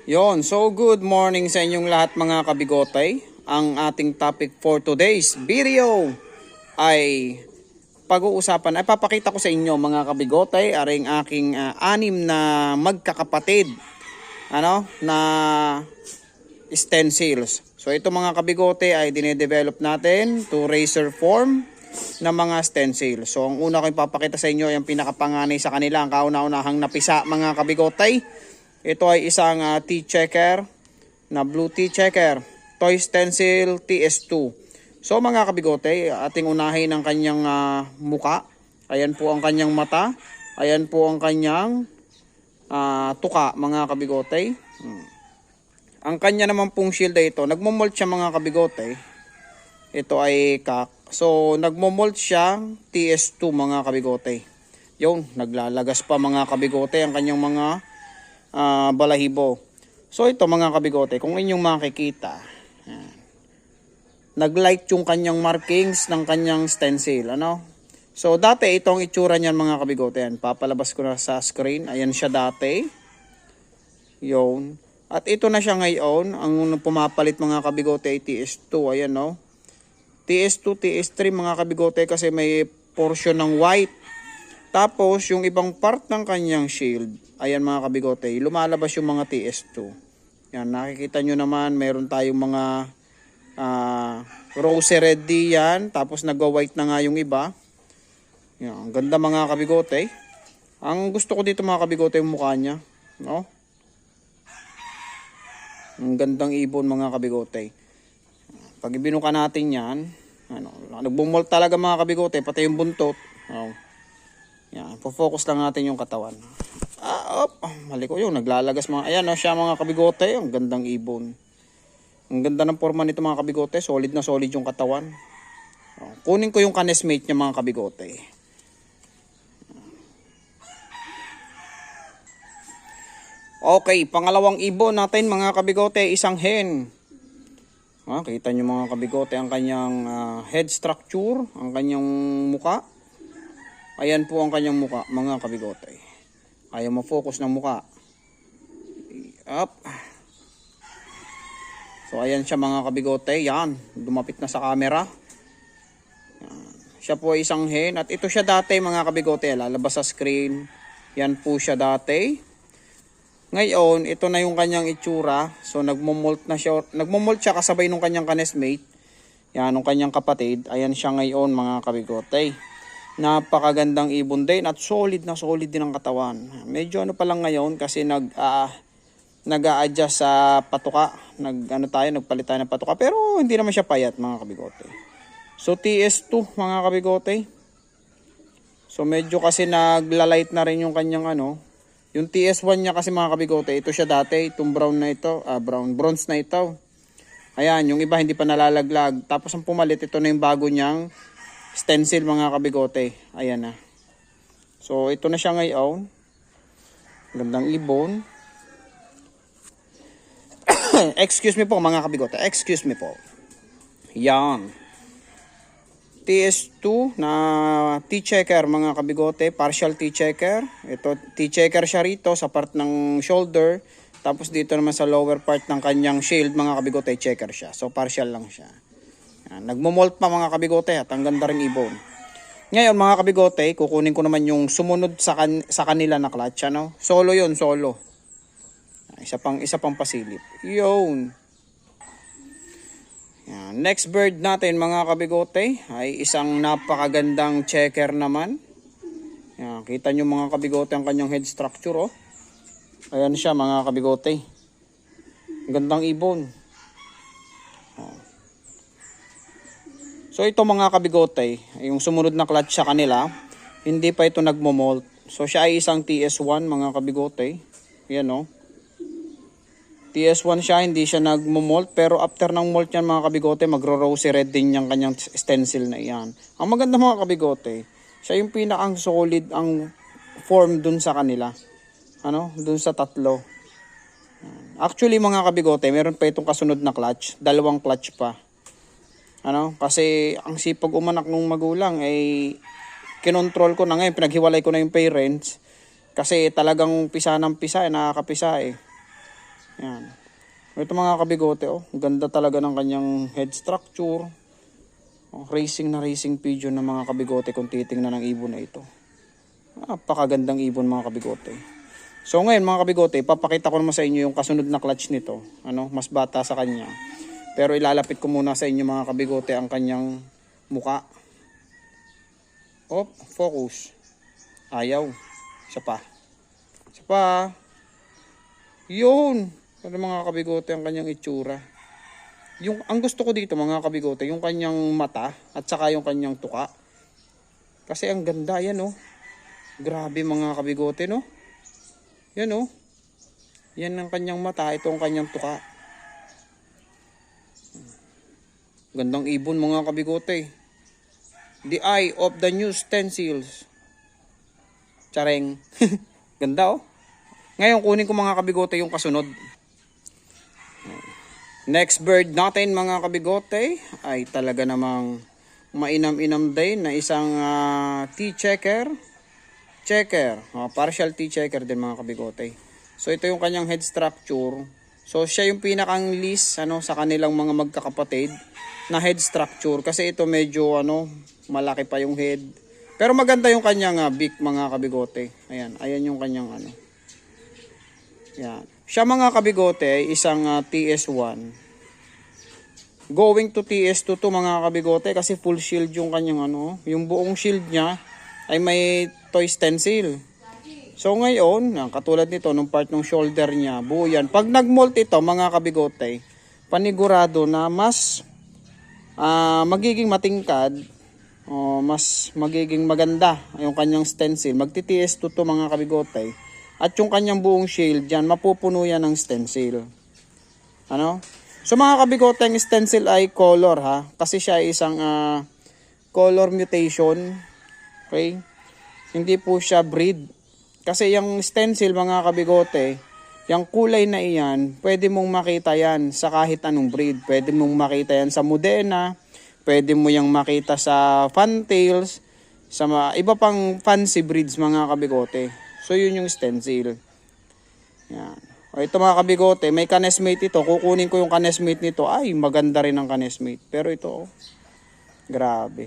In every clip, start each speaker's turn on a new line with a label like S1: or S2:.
S1: So good morning sa inyong lahat mga kabigotay. Ang ating topic for today's video ay papakita ko sa inyo mga kabigotay, aring aking anim na magkakapatid na stencils. So ito mga kabigote ay dinedevelop natin to razor form na mga stencil. So ang una ko ipapakita sa inyo ay ang pinakapanganay sa kanila, ang kauna-unahang napisa mga kabigotay. Ito ay isang T-checker na blue T-checker, toy stencil TS2. So mga kabigote, ating unahin ang kanyang muka. Ayan po ang kanyang mata. Ayan po ang kanyang tuka mga kabigote. Ang kanya naman pong shield ay ito. Nagmomold siya mga kabigote. Ito ay kak. So nagmomold siya TS2 mga kabigote. Naglalagas pa mga kabigote ang kanyang mga balahibo. So ito mga kabigote, kung inyong makikita, naglight yung kanyang markings ng kanyang stencil. So dati itong itsura niyan mga kabigote. Papalabas ko na sa screen. Ayan siya dati. At ito na siya ngayon. Ang pumapalit mga kabigote ay TS2. Ayan TS2, TS3 mga kabigote, kasi may portion ng white. Tapos yung ibang part ng kanyang shield, ayan mga kabigote, lumalabas yung mga TS2. Yan, nakikita nyo naman, meron tayong mga rose red yan. Tapos nagwa-white na nga yung iba. Yan, ang ganda mga kabigote. Ang gusto ko dito mga kabigote yung mukha niya. Ang gandang ibon mga kabigote. Pag ibinuka natin yan, nagbumol talaga mga kabigote, pati yung buntot. Yan, focus lang natin yung katawan. Mali ko naglalagas mga. Ayan siya mga kabigote, ang gandang ibon. Ang ganda ng forma nito mga kabigote, solid na solid yung katawan. Kunin ko yung canesmate niya mga kabigote. Okay, pangalawang ibon natin mga kabigote, isang hen. Kita nyo mga kabigote ang kanyang head structure, ang kanyang muka. Ayan po ang kanyang muka mga kabigote. Ayaw ma-focus ng muka. Up. So ayan siya mga kabigote. Yan, dumapit na sa camera. Yan. Siya po ay isang hen. At ito siya dati mga kabigote. Lalabas sa screen. Yan po siya dati. Ngayon, ito na yung kanyang itsura. So nagmomold na siya. Nagmomold siya kasabay nung kanyang canesmate. Yan, nung kanyang kapatid. Ayan siya ngayon mga kabigote. Napakagandang ibon din at solid na solid din ang katawan. Medyo pa lang ngayon kasi nag-a-adjust sa patuka. Nagpalit tayo ng patuka, pero hindi naman siya payat mga kabigote. So TS2 mga kabigote. So medyo kasi naglalight na rin yung kanyang yung TS1 niya kasi mga kabigote, ito siya dati, itong brown na ito, bronze na ito. Ayan, yung iba hindi pa nalalaglag. Tapos ang pumalit, ito na yung bago niyang stencil mga kabigote. Ayan na. So ito na siya ngayon. Gandang ibon. Excuse me po mga kabigote. Excuse me po. Yan. TS2 na T-checker mga kabigote. Partial T-checker. Ito T-checker siya rito sa part ng shoulder. Tapos dito naman sa lower part ng kanyang shield mga kabigote, checker siya. So partial lang siya. Nagmomold pa mga kabigote at ang ganda rin ibon. Ngayon mga kabigote, kukunin ko naman yung sumunod sa kanila na clutch. Solo yun, solo. Isa pang pasilip. Yan. Next bird natin mga kabigote ay isang napakagandang checker naman. Yan, kita nyo mga kabigote ang kanyang head structure. Ayan siya mga kabigote. Gandang ibon. So ito mga kabigote, yung sumunod na clutch sa kanila, hindi pa ito nagmo-molt. So siya ay isang TS1 mga kabigote. Yan TS1 siya, hindi siya nagmo-molt. Pero after ng molt yan mga kabigote, magro-rosy red din yung kanyang stencil na yan. Ang maganda mga kabigote, siya yung pinakang solid ang form dun sa kanila. Dun sa tatlo. Actually mga kabigote, meron pa itong kasunod na clutch. Dalawang clutch pa. Kasi ang sipag umanak ng magulang ay kinontrol ko na ngayon, pinaghiwalay ko na yung parents kasi talagang pisa ng pisa, nakakapisa Yan. Ito mga kabigote, oh. Ganda talaga ng kanyang head structure. Oh, racing na racing pigeon ng mga kabigote kung titingnan ng ibon na ito. Napakagandang ibon mga kabigote. So ngayon mga kabigote, papakita ko naman sa inyo yung kasunod na clutch nito. Ano, mas bata sa kanya. Pero ilalapit ko muna sa inyo mga kabigote ang kanyang muka. Oh, focus. Ayaw. Isa pa. Isa pa. Yun. Pero mga kabigote ang kanyang itsura. Ang gusto ko dito mga kabigote, yung kanyang mata at saka yung kanyang tuka. Kasi ang ganda yan oh. Grabe mga kabigote no. Yan oh. Yan ang kanyang mata, ito ang kanyang tuka. Gandang ibon mga kabigote. The eye of the new stencils. Tsareng. Ganda oh. Ngayon kunin ko mga kabigote yung kasunod. Next bird natin mga kabigote ay talaga namang mainam-inam din na isang T-checker. Partial T-checker din mga kabigote. So ito yung kanyang head structure. So siya yung pinakang least sa kanilang mga magkakapatid na head structure. Kasi ito medyo malaki pa yung head. Pero maganda yung kanyang beak mga kabigote. Ayan yung kanyang Yan. Siya mga kabigote ay isang TS1. Going to TS2 to mga kabigote kasi full shield yung kanyang yung buong shield niya ay may toy stencil. So ngayon, katulad nito nung part ng shoulder niya, buo yan. Pag nag-molt ito mga kabigote, panigurado na mas magiging matingkad o mas magiging maganda yung kanyang stencil. Magti-TS2 to mga kabigote. At yung kanyang buong shield dyan, mapupuno yan ng stencil. So mga kabigote, ang stencil ay color ha. Kasi siya ay isang color mutation. Okay? Hindi po siya breed. Kasi yung stencil mga kabigote, yung kulay na iyan, pwede mong makita yan sa kahit anong breed. Pwede mong makita yan sa Modena. Pwede mo yung makita sa fantails. Sa iba pang fancy breeds mga kabigote. So yun yung stencil. Yan. O ito mga kabigote, may canesmate ito. Kukunin ko yung canesmate nito. Ay, maganda rin ang canesmate. Pero ito, grabe.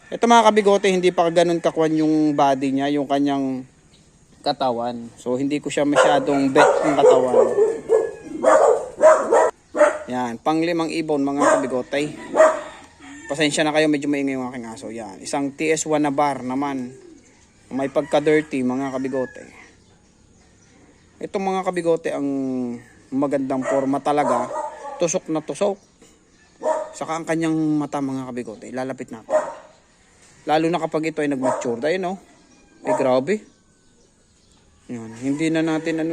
S1: Ito mga kabigote, hindi pa ganun kakwan yung body niya, yung kanyang katawan. So hindi ko siya masyadong bet yung katawan. Yan, panglimang ibon mga kabigote. Pasensya na kayo, medyo maingay yung aking aso. Yan, isang TS1 na bar naman. May pagka-dirty mga kabigote. Ito mga kabigote ang magandang forma talaga. Tusok na tusok. Saka ang kanyang mata mga kabigote. Ilalapit natin. Lalo na kapag ito ay nag-mature. Ayun oh. Ay grabe. Yan. Hindi na natin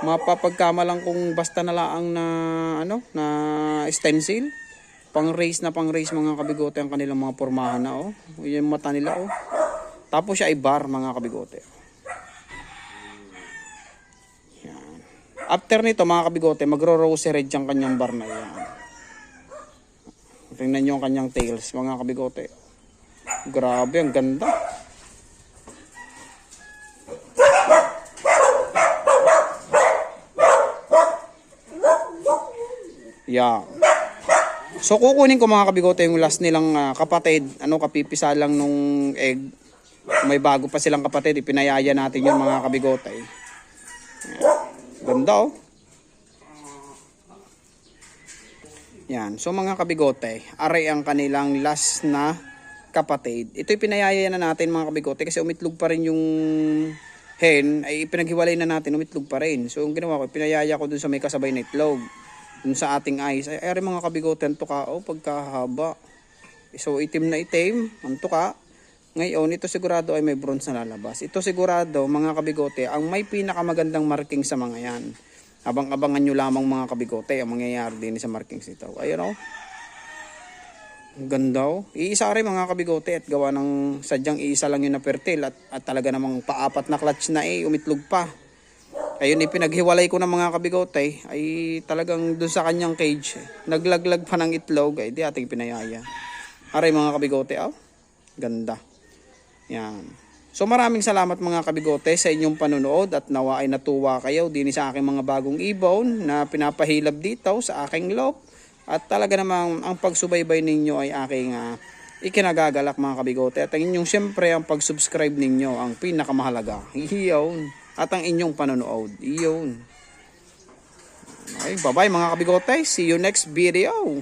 S1: mapapagkamalang kung basta na laang na stencil. Pang-race mga kabigote ang kanilang mga pormahan na oh. Yung mata nila oh. Tapos siya ay bar mga kabigote. Yan. After nito mga kabigote, magro-rosy red yung kanyang bar na yan. Tingnan nyo ang kanyang tails mga kabigote. Grabe, ang ganda. Yeah. So kukunin ko mga kabigote yung last nilang kapatid. Kapipisa lang nung egg. May bago pa silang kapatid, ipinayaya natin yung mga kabigote. Ganda oh. Yan, so mga kabigote, aray ang kanilang last na kapatid. Ito ipinayaya na natin mga kabigote kasi umitlog pa rin yung hen, ay pinaghiwalay na natin, umitlog pa rin. So yung ginawa ko, pinayaya ko dun sa may kasabay na itlog. Dun sa ating eyes, ay mga kabigote, ang tuka oh, pagkahaba. So itim na itim, ang tuka. Ngayon, ito sigurado ay may bronze na lalabas. Ito sigurado, mga kabigote, ang may pinakamagandang marking sa mga yan. Abang-abangan nyo lamang mga kabigote ang mangyayari din sa markings nito. Ayun o. Ang ganda o. Iisa rin mga kabigote at gawa ng sadyang iisa lang yun na fertile at talaga namang paapat na clutch na umitlog pa. Ayun, ipinaghiwalay ko ng mga kabigote ay talagang dun sa kanyang cage. Naglaglag pa ng itlog ay di ating pinayaya. Aray mga kabigote o. Ganda. Yan. So maraming salamat mga kabigote sa inyong panonood at nawa ay natuwa kayo din sa aking mga bagong ibon na pinapahilab dito sa aking loft. At talaga namang ang pagsubaybay ninyo ay aking ikinagagalak mga kabigote. At ang inyong siyempre ang pag-subscribe ninyo ang pinakamahalaga. Iyon. At ang inyong panonood. Iyon. Okay, bye bye mga kabigote. See you next video.